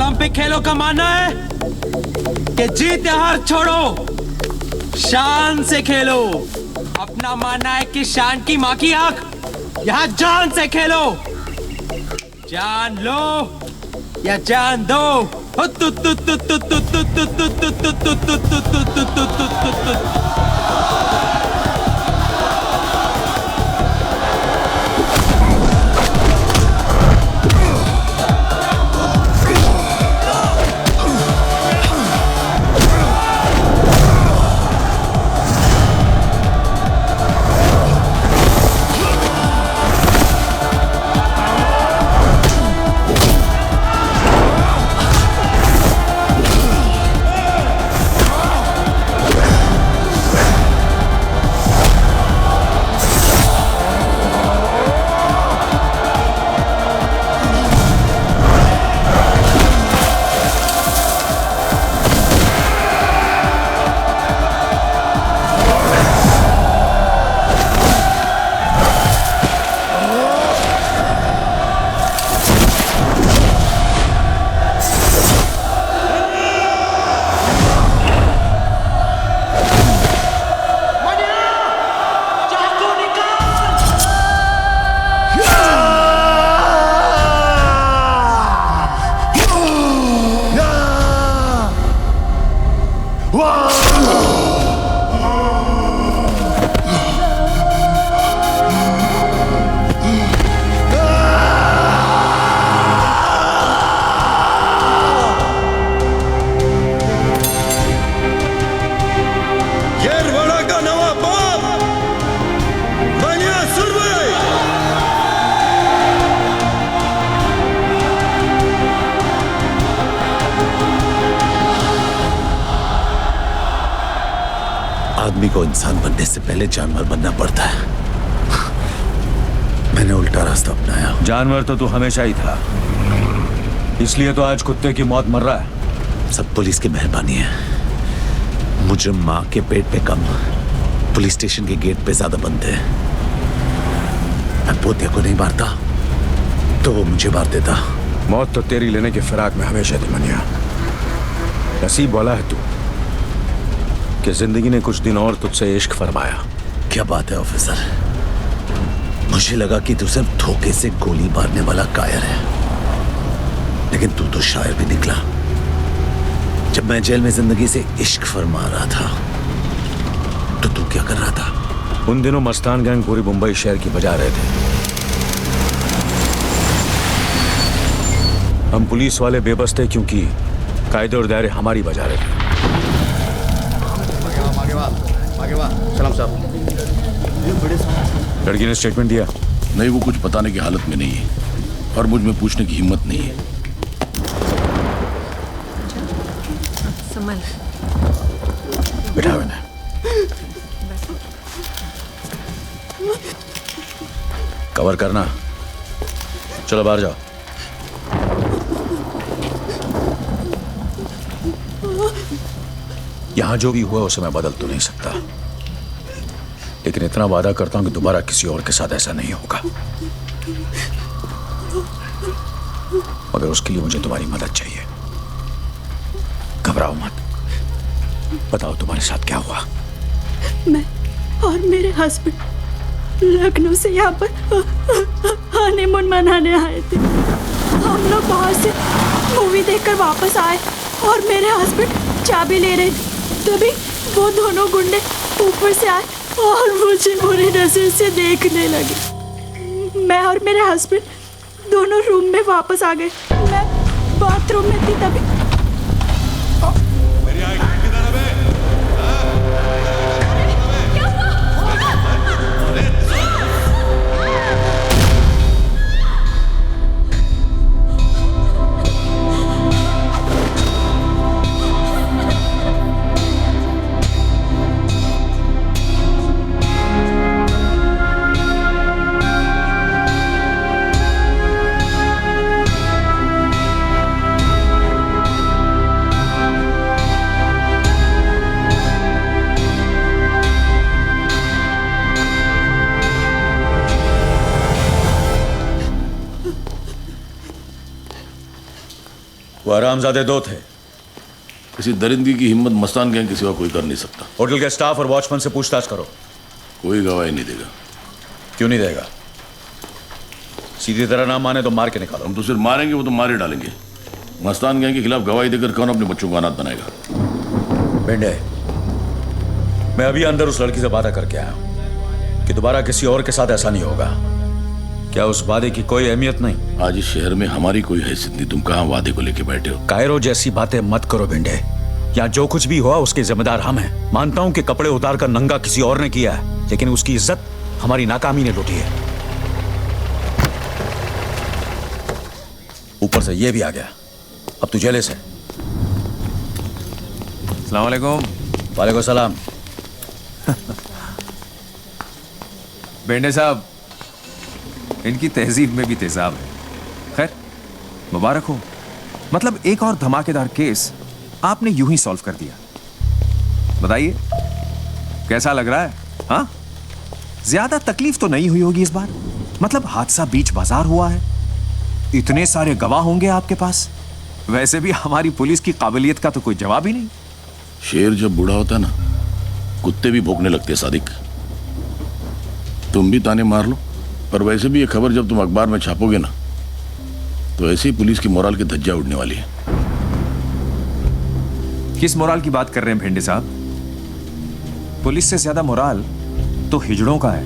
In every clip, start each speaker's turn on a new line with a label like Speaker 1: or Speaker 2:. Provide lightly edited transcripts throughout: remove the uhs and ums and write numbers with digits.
Speaker 1: नाम पे खेलों का मानना है कि जीत या हार छोड़ो, शान से खेलो। अपना मानना है कि शान की माँ की आंख, यहाँ जान से खेलो। जान लो या जान दो।
Speaker 2: आदमी को इंसान बनने से पहले जानवर बनना पड़ता है। मैंने उल्टा रास्ता अपनाया।
Speaker 3: जानवर तो तू हमेशा ही था, इसलिए तो आज कुत्ते की मौत मर रहा है।
Speaker 2: सब पुलिस की मेहरबानी है। मुजरिम माँ के पेट पे कम, पुलिस स्टेशन के गेट पे ज्यादा बनते हैं। मैं पोतिया को नहीं मारता तो वो मुझे मार देता।
Speaker 3: मौत तो तेरी लेने की फिराक में हमेशा थी मनिया। नसीब वाला है तू कि जिंदगी ने कुछ दिन और तुझसे इश्क फरमाया।
Speaker 2: क्या बात है ऑफिसर, मुझे लगा कि तू सिर्फ धोखे से गोली मारने वाला कायर है, लेकिन तू तो शायर भी निकला। जब मैं जेल में जिंदगी से इश्क फरमा रहा था तो तू क्या कर रहा था?
Speaker 3: उन दिनों मस्तान गैंग पूरी मुंबई शहर की बजा रहे थे। हम पुलिस वाले बेबस थे क्योंकि कायदे और दायरे हमारी बजा रहे थे।
Speaker 4: सलाम साहब।
Speaker 3: लड़की ने स्टेटमेंट दिया?
Speaker 4: नहीं, वो कुछ बताने की हालत में नहीं है और मुझ में पूछने की हिम्मत नहीं है।
Speaker 5: संभल।
Speaker 3: बिठाओ इन्हें। कवर करना। चलो बाहर जाओ। यहां जो भी हुआ उसे मैं बदल तो नहीं सकता, लेकिन इतना वादा करता हूं कि दोबारा किसी और के साथ ऐसा नहीं होगा। मगर उसके लिए मुझे तुम्हारी मदद चाहिए। घबराओ मत, बताओ तुम्हारे साथ क्या हुआ।
Speaker 5: मैं और मेरे हस्बैंड लखनऊ से यहाँ पर हनीमून मनाने आए थे। हम लोग बाहर से मूवी देखकर वापस आए और मेरे हस्बैंड चाबी ले रहे थे, तभी वो दोनों गुंडे ऊपर से आए और मुझे बुरी नजर से देखने लगे। मैं और मेरे हस्बैंड दोनों रूम में वापस आ गए। मैं बाथरूम में थी तभी
Speaker 3: हरामजादे दो थे।
Speaker 4: किसी दरिंदगी की हिम्मत मस्तान गैंग के सिवा कोई कर नहीं सकता।
Speaker 3: होटल के स्टाफ और वॉचमैन से पूछताछ करो।
Speaker 4: कोई गवाही नहीं देगा।
Speaker 3: क्यों नहीं देगा? सीधी तरह ना माने तो मार के निकालो।
Speaker 4: हम तो सिर्फ मारेंगे, वो तो मारे डालेंगे। मस्तान गैंग के खिलाफ गवाही देकर कौन अपने बच्चों को अनाथ बनाएगा?
Speaker 3: बेंडे, मैं अभी अंदर उस लड़की से बात करके आया हूं कि दोबारा किसी और के साथ ऐसा नहीं होगा। क्या उस वादे की कोई अहमियत नहीं?
Speaker 4: आज इस शहर में हमारी कोई हैसियत नहीं। तुम कहां वादे को लेके बैठे हो?
Speaker 3: कायरो जैसी बातें मत करो बेंडे। यहाँ जो कुछ भी हुआ उसके जिम्मेदार हम हैं। मानता हूं कि कपड़े उतार कर नंगा किसी और ने किया है, लेकिन उसकी इज्जत हमारी नाकामी ने लूटी है। ऊपर से ये भी आ गया, अब तू जेले से।
Speaker 6: अस्सलाम वालेकुम।
Speaker 3: वालेकुम सलाम।
Speaker 6: बेंडे साहब, इनकी तहजीब में भी तेजाब है। खैर, मुबारक हो। मतलब एक और धमाकेदार केस आपने यूं ही सॉल्व कर दिया। बताइए कैसा लग रहा है? हाँ, ज्यादा तकलीफ तो नहीं हुई होगी इस बार। मतलब हादसा बीच बाजार हुआ है, इतने सारे गवाह होंगे आपके पास। वैसे भी हमारी पुलिस की काबिलियत का तो कोई जवाब ही नहीं।
Speaker 4: शेर जब बूढ़ा होता है ना, कुत्ते भी भौंकने लगते हैं। सादिक, तुम भी ताने मार लो, पर वैसे भी ये खबर जब तुम अखबार में छापोगे ना, तो ऐसे ही पुलिस की मोराल की धज्जियां उड़ने वाली है।
Speaker 6: किस मोराल की बात कर रहे हैं भेंडे साहब? पुलिस से ज्यादा मोराल तो हिजड़ों का है।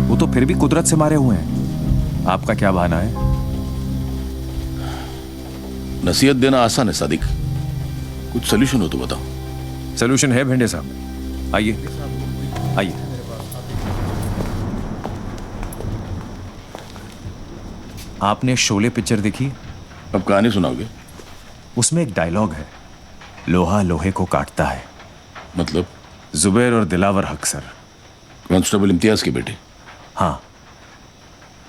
Speaker 6: वो तो फिर भी कुदरत से मारे हुए हैं। आपका क्या बहाना है?
Speaker 4: नसीहत देना आसान है सादिक, कुछ सोल्यूशन हो तो बताओ।
Speaker 6: सोल्यूशन है भेंडे साहब, आइए आइए। आपने शोले पिक्चर देखी?
Speaker 4: अब कहानी सुनाओगे?
Speaker 6: उसमें एक डायलॉग है, लोहा लोहे को काटता है।
Speaker 4: मतलब?
Speaker 6: जुबैर और दिलावर हक सर,
Speaker 4: कांस्टेबल इम्तियाज के बेटे।
Speaker 6: हाँ,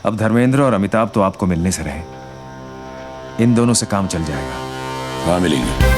Speaker 6: अब धर्मेंद्र और अमिताभ तो आपको मिलने से रहे, इन दोनों से काम चल जाएगा।
Speaker 4: हाँ, मिलेंगे।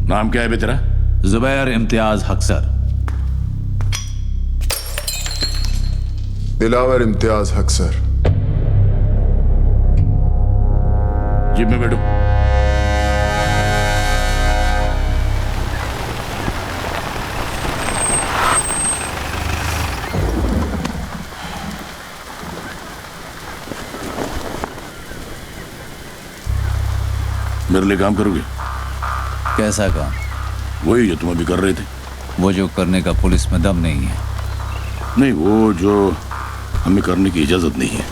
Speaker 4: नाम क्या है बे तेरा?
Speaker 7: जुबैर इम्तियाज हक सर।
Speaker 8: दिलावर इम्तियाज हक सर।
Speaker 4: जीप में बैठो। मेरे लिए काम करोगे?
Speaker 7: कैसा काम?
Speaker 4: वही जो तुम अभी कर रहे थे।
Speaker 7: वो जो करने का पुलिस में दम नहीं है।
Speaker 4: नहीं, वो जो हमें करने की इजाजत नहीं है।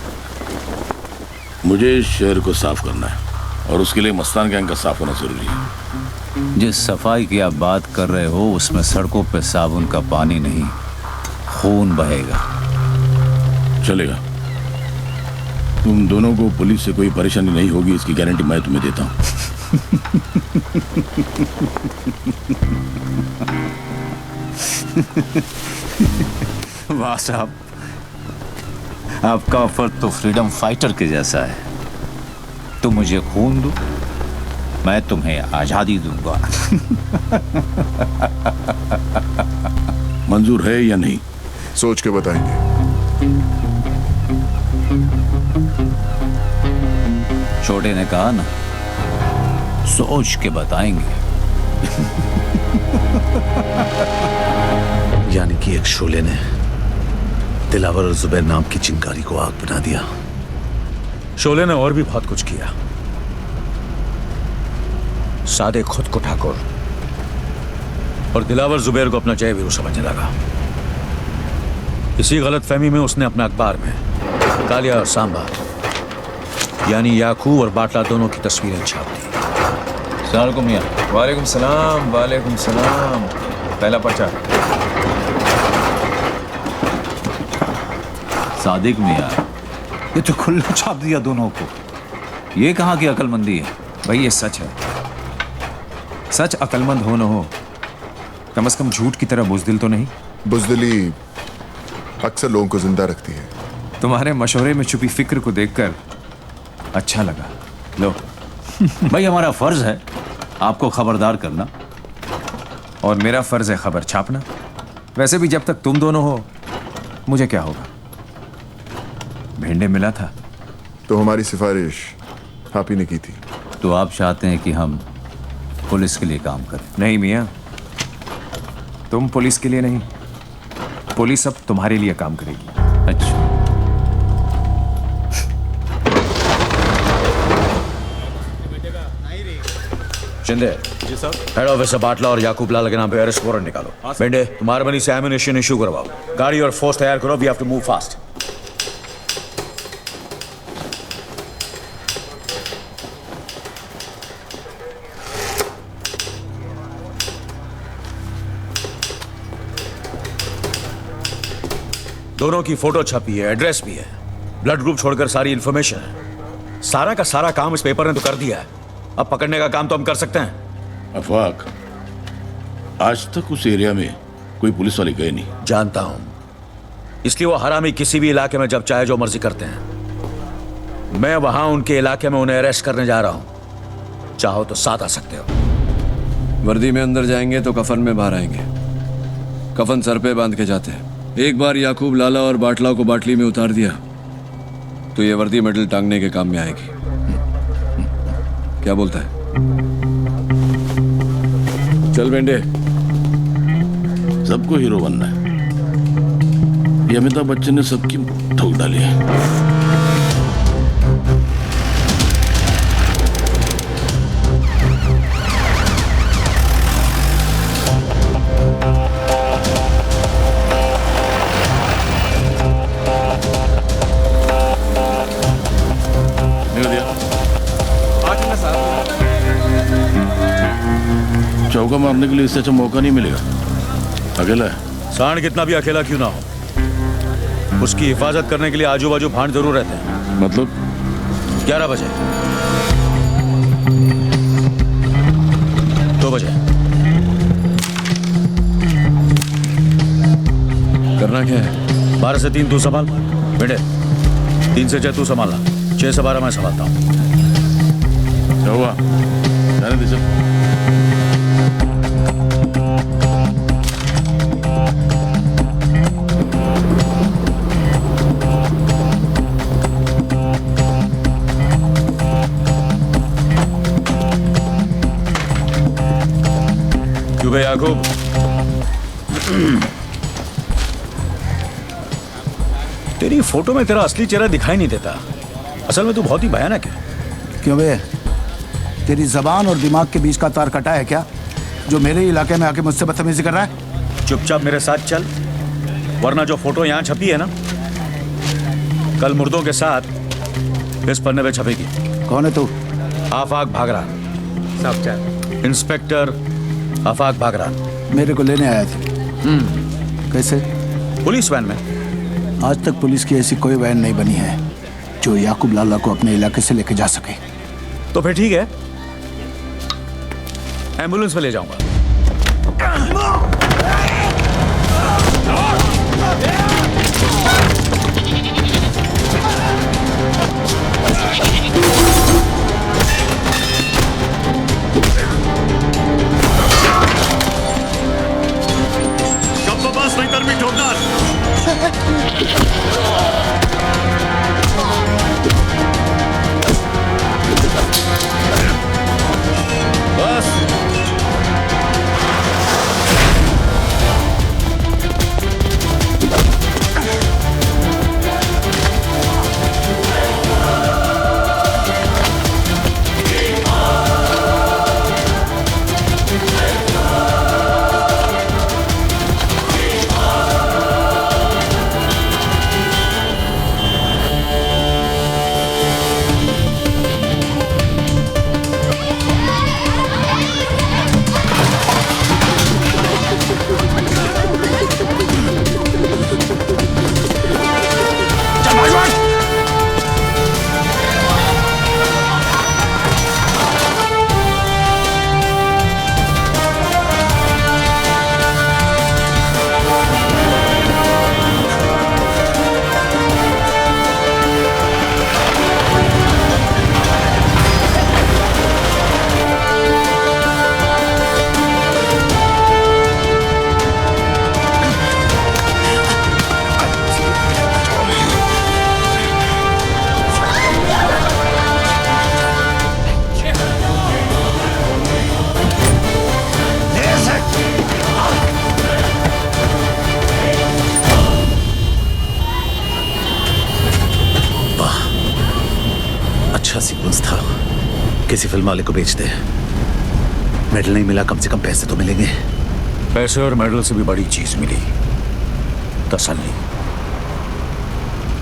Speaker 4: मुझे इस शहर को साफ करना है और उसके लिए मस्तान गैंग का साफ होना जरूरी है।
Speaker 7: जिस सफाई की आप बात कर रहे हो उसमें सड़कों पे साबुन का पानी नहीं, खून बहेगा।
Speaker 4: चलेगा। तुम दोनों को पुलिस से कोई परेशानी नहीं होगी, इसकी गारंटी मैं तुम्हें देता हूँ।
Speaker 7: वाह साहब, आपका ऑफर तो फ्रीडम फाइटर के जैसा है। तो मुझे खून दो, मैं तुम्हें आजादी दूंगा।
Speaker 4: मंजूर है या नहीं?
Speaker 8: सोच के बताएंगे।
Speaker 7: छोटे ने कहा ना, सोच के बताएंगे।
Speaker 2: यानी कि एक शोले ने दिलावर और जुबैर नाम की चिंगारी को आग बना दिया।
Speaker 3: शोले ने और भी बहुत कुछ किया। सादे खुद को ठाकुर और दिलावर जुबैर को अपना जय वीरू समझने लगा। इसी गलतफहमी में उसने अपने अखबार में कालिया और सांबा यानी याकूब और बाटला दोनों की तस्वीरें छाप दी।
Speaker 7: सलाम मियां।
Speaker 6: वालेकुम सलाम, वालेकुम सलाम। पहला पर्चा।
Speaker 7: सादिक मियां, ये तो खुला छाप दिया दोनों को। ये कहाँ की अकलमंदी है?
Speaker 6: भाई ये सच है। सच अकलमंद हो न हो, कम से कम झूठ की तरह बुज़दिल तो नहीं।
Speaker 8: बुज़दिली अक्सर लोगों को जिंदा रखती है।
Speaker 6: तुम्हारे मशवरे में छुपी फिक्र को देखकर अच्छा लगा। लो।
Speaker 7: भाई हमारा फर्ज है आपको खबरदार करना,
Speaker 6: और मेरा फर्ज है खबर छापना। वैसे भी जब तक तुम दोनों हो मुझे क्या होगा। भेंडे मिला था
Speaker 8: तो हमारी सिफारिश आप ही ने की थी।
Speaker 7: तो आप चाहते हैं कि हम पुलिस के लिए काम करें?
Speaker 6: नहीं मियां, तुम पुलिस के लिए नहीं, पुलिस अब तुम्हारे लिए काम करेगी।
Speaker 7: अच्छा,
Speaker 3: शिंदे जी सर, हेड ऑफिसर बाटला और याकूब लाल के नाम पे अरेस्ट वारंट निकालो। बेंडे, तुम आर्मनी से एम्युनिशन इशू करवाओ। गाड़ी और फोर्स तैयार करो। We have to move fast. दोनों की फोटो छपी है, एड्रेस भी है, ब्लड ग्रुप छोड़कर सारी इंफॉर्मेशन है। सारा का सारा काम इस पेपर ने तो कर दिया है। अब पकड़ने का काम तो हम कर सकते हैं।
Speaker 4: अफवाक, आज तक उस एरिया में कोई पुलिस वाले गए नहीं।
Speaker 3: जानता हूं, इसलिए वो हरामी किसी भी इलाके में जब चाहे जो मर्जी करते हैं। मैं वहां उनके इलाके में उन्हें अरेस्ट करने जा रहा हूं। चाहो तो साथ आ सकते हो।
Speaker 9: वर्दी में अंदर जाएंगे तो कफन में बाहर आएंगे। कफन सर पे बांध के जाते हैं। एक बार याकूब लाला और बाटला को बाटली में उतार दिया तो ये वर्दी मेडल टांगने के काम में आएगी। क्या बोलता है? चल बेंडे।
Speaker 4: सबको हीरो बनना है। ये अमिताभ बच्चन ने सबकी ठोक डाली है। चौका मारने के लिए इससे अच्छा मौका नहीं मिलेगा। अकेला है।
Speaker 3: सांड कितना भी अकेला क्यों ना हो, उसकी हिफाजत करने के लिए आजू बाजू भांड जरूर रहते हैं।
Speaker 4: मतलब
Speaker 3: 11 बजे, 2 बजे।
Speaker 9: करना क्या है?
Speaker 3: 12 से 3 तू संभाल। बेटे 3 से 6 तू संभालना। 6 से 12 मैं संभालता हूँ।
Speaker 4: क्या हुआ? जाने दे चल।
Speaker 3: क्यों बे याकूब? तेरी फोटो में तेरा असली चेहरा दिखाई नहीं देता। असल में तू बहुत ही भयानक है।
Speaker 10: क्यों बे, तेरी जबान और दिमाग के बीच का तार कटा है क्या, जो मेरे इलाके में आके मुझसे बदतमीजी कर रहा है?
Speaker 3: चुपचाप मेरे साथ चल, वरना जो फोटो यहाँ छपी है ना, कल मुर्दों के साथ इस पन्ने पे छपेगी।
Speaker 10: कौन है तू?
Speaker 3: आफाक भागरान। इंस्पेक्टर आफाक भागरान।
Speaker 10: मेरे को लेने आया थे। कैसे?
Speaker 3: पुलिस वैन में।
Speaker 10: आज तक पुलिस की ऐसी कोई वैन नहीं बनी है जो याकूब लाला को अपने इलाके से लेके जा सके।
Speaker 3: तो फिर ठीक है, एम्बुलेंस में ले जाऊंगा।
Speaker 2: किसी फिल्म वाले को बेच दे, मेडल नहीं मिला, कम से कम पैसे तो मिलेंगे।
Speaker 3: पैसे और मेडल से भी बड़ी चीज मिली, तसल्ली।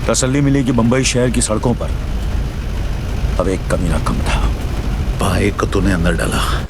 Speaker 3: तसल्ली मिली कि बंबई शहर की सड़कों पर अब एक कमीना कम था।
Speaker 2: भाई को तूने अंदर डाला,